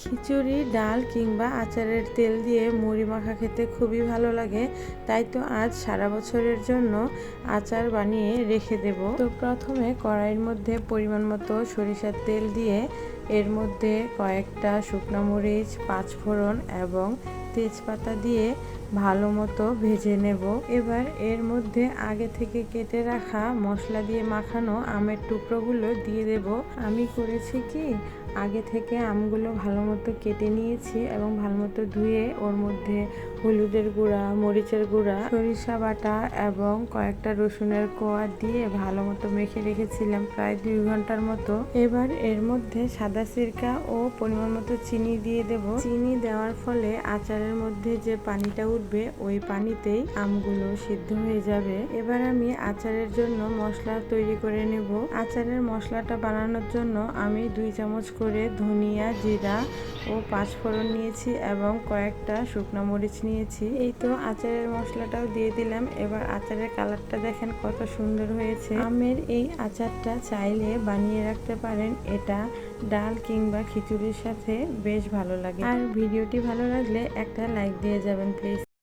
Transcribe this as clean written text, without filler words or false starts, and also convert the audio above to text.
খিচুড়ি, ডাল কিংবা আচারের তেল দিয়ে মুড়ি মাখা খেতে খুবই ভালো লাগে। তাই তো আজ সারা বছরের জন্য আচার বানিয়ে রেখে দেব। তো প্রথমে কড়াইয়ের মধ্যে পরিমাণ মতো সরিষার তেল দিয়ে এর মধ্যে কয়েকটা শুকনো মরিচ, পাঁচফোড়ন এবং তেজপাতা দিয়ে ভালো মতো ভেজে নেব। এবার এর মধ্যে আগে থেকে কেটে রাখা মশলা দিয়ে মাখানো আমের টুকরোগুলো দিয়ে দেব। আমি করেছি কি, আগে থেকে আমগুলো ভালো মতো কেটে নিয়েছি এবং ভালো মতো ধুয়ে ওর মধ্যে হলুদের গুঁড়া, মরিচের গুঁড়া, সরিষা বাটা এবং কয়েকটা রসুনের কোয়া দিয়ে ভালো মতো মেখে রেখেছিলাম প্রায় 2 ঘন্টার মতো। এবার এর মধ্যে সাদা সিরকা ও পরিমাণ মতো চিনি দিয়ে দেব। চিনি দেওয়ার ফলে আচারের মধ্যে যে পানিটা উঠবে ওই পানিতেই আমগুলো সিদ্ধ হয়ে যাবে। এবার আমি আচারের জন্য মশলা তৈরি করে নেব। আচারের মশলাটা বানানোর জন্য আমি 2 চামচ করে ধনিয়া, জিরা ও পাঁচফোড়ন নিয়েছি এবং কয়েকটা শুকনো মরিচ নিয়েছি। এই তো আচারের মশলাটাও দিয়ে দিলাম। এবার আচারের কালারটা দেখেন কত সুন্দর হয়েছে। আমের এই আচারটা চাইলে বানিয়ে রাখতে পারেন, এটা ডাল কিংবা খিচুড়ির সাথে বেশ ভালো লাগে। আর ভিডিওটি ভালো লাগলে একটা লাইক দিয়ে যাবেন প্লিজ।